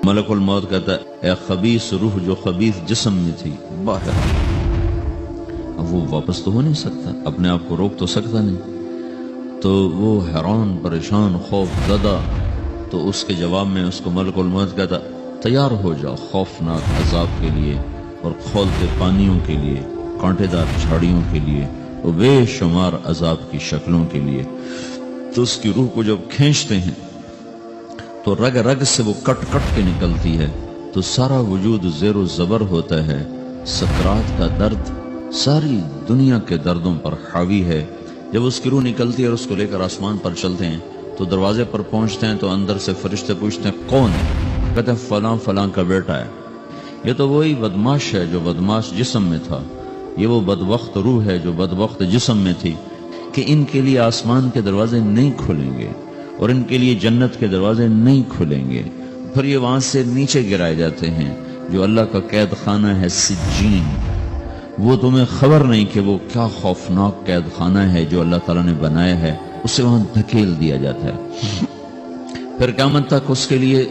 ملک الموت کہتا ہے اے خبیث روح جو خبیث جسم میں تھی باہر۔ اب وہ واپس تو ہو نہیں سکتا، اپنے آپ کو روک تو سکتا نہیں، تو وہ حیران پریشان خوف زدہ، تو اس کے جواب میں اس کو ملک الموت کہتا تیار ہو جاؤ خوفناک عذاب کے لیے اور کھولتے پانیوں کے لیے، کانٹے دار جھاڑیوں کے لیے اور بے شمار عذاب کی شکلوں کے لیے۔ تو اس کی روح کو جب کھینچتے ہیں تو رگ رگ سے وہ کٹ کٹ کے نکلتی ہے، تو سارا وجود زیر و زبر ہوتا ہے، سکرات کا درد ساری دنیا کے دردوں پر حاوی ہے۔ جب اس کی روح نکلتی ہے اور اس کو لے کر آسمان پر چلتے ہیں تو دروازے پر پہنچتے ہیں تو اندر سے فرشتے پوچھتے ہیں کون ہے؟ کہتے ہیں فلاں فلاں کا بیٹا ہے۔ یہ تو وہی بدماش ہے جو بدماش جسم میں تھا، یہ وہ بدبخت روح ہے جو بدبخت جسم میں تھی، کہ ان کے لیے آسمان کے دروازے نہیں کھلیں گے اور ان کے لیے جنت کے دروازے نہیں کھلیں گے، پھر یہ وہاں سے نیچے گرائے جاتے ہیں جو اللہ کا قید خانہ ہے سجین۔ وہ تمہیں خبر نہیں کہ وہ کیا خوفناک قید خانہ ہے جو اللہ تعالیٰ نے بنایا ہے، اسے وہاں دھکیل دیا جاتا ہے۔ پھر قیامت تک اس کے لیے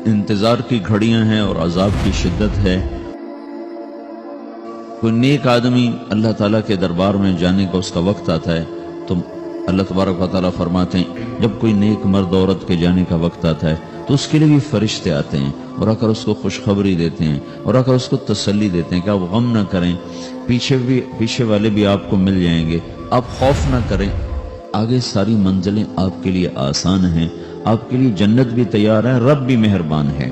انتظار کی گھڑیاں ہیں اور عذاب کی شدت ہے۔ کوئی نیک آدمی اللہ تعالیٰ کے دربار میں جانے کا اس کا وقت آتا ہے تو اللہ تبارک و تعالیٰ فرماتے ہیں جب کوئی نیک مرد عورت کے جانے کا وقت آتا ہے تو اس کے لیے بھی فرشتے آتے ہیں اور آ کر اس کو خوشخبری دیتے ہیں اور آ کر اس کو تسلی دیتے ہیں کہ آپ غم نہ کریں، پیچھے والے بھی آپ کو مل جائیں گے، آپ خوف نہ کریں، آگے ساری منزلیں آپ کے لیے آسان ہیں، آپ کے لیے جنت بھی تیار ہے، رب بھی مہربان ہے۔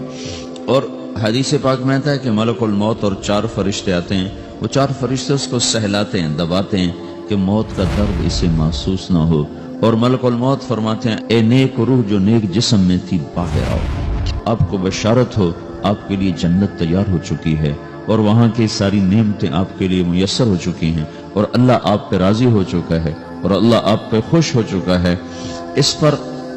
اور حدیث پاک میں آتا ہے کہ ملک الموت اور 4 فرشتے آتے ہیں، وہ 4 فرشتے اس کو سہلاتے ہیں، دباتے ہیں کہ موت کا درد اسے محسوس نہ ہو، اور ملک الموت فرماتے ہیں اے نیک روح جو نیک جسم میں تھی باہر آؤ، آپ کو بشارت ہو آپ کے لیے جنت تیار ہو چکی ہے اور وہاں کی ساری نعمتیں آپ کے لیے میسر ہو چکی ہیں اور اللہ آپ پہ راضی ہو چکا ہے اور اللہ آپ پہ خوش ہو چکا ہے۔ اس پر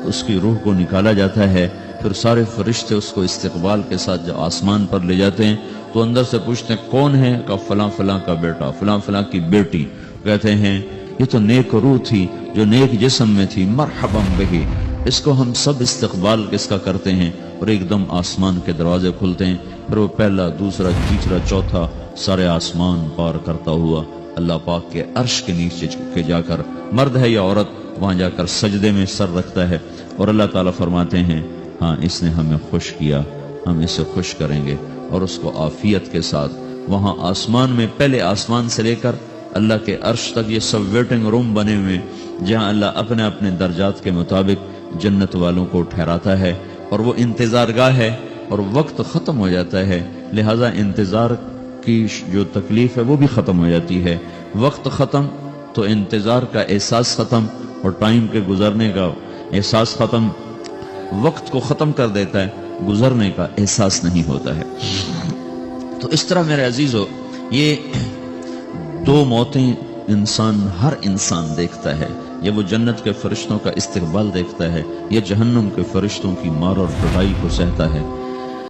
اس کی روح کو نکالا جاتا ہے، پھر سارے فرشتے اس کو استقبال کے ساتھ جب آسمان پر لے جاتے ہیں تو اندر سے پوچھتے ہیں کون ہے؟ کہ فلاں فلاں کا بیٹا، فلاں فلاں کی بیٹی۔ کہتے ہیں یہ تو نیک روح تھی جو نیک جسم میں تھی، مرحبا بہی، اس کو ہم سب استقبال کس کا کرتے ہیں، اور ایک دم آسمان کے دروازے کھلتے ہیں، پھر وہ پہلا دوسرا تیسرا چوتھا سارے آسمان پار کرتا ہوا اللہ پاک کے عرش کے نیچے کے جا کر، مرد ہے یا عورت، وہاں جا کر سجدے میں سر رکھتا ہے اور اللہ تعالیٰ فرماتے ہیں ہاں اس نے ہمیں خوش کیا، ہم اسے خوش کریں گے، اور اس کو عافیت کے ساتھ وہاں آسمان میں، پہلے آسمان سے لے کر اللہ کے عرش تک یہ سب ویٹنگ روم بنے ہوئے جہاں اللہ اپنے اپنے درجات کے مطابق جنت والوں کو ٹھہراتا ہے، اور وہ انتظار گاہ ہے اور وقت ختم ہو جاتا ہے، لہٰذا انتظار کی جو تکلیف ہے وہ بھی ختم ہو جاتی ہے۔ وقت ختم تو انتظار کا احساس ختم اور ٹائم کے گزرنے کا احساس ختم، وقت کو ختم کر دیتا ہے، گزرنے کا احساس نہیں ہوتا ہے۔ تو اس طرح میرے عزیزو یہ 2 موتیں ہر انسان دیکھتا ہے، یہ وہ جنت کے فرشتوں کا استقبال دیکھتا ہے، یہ جہنم کے فرشتوں کی مار اور پٹائی کو سہتا ہے۔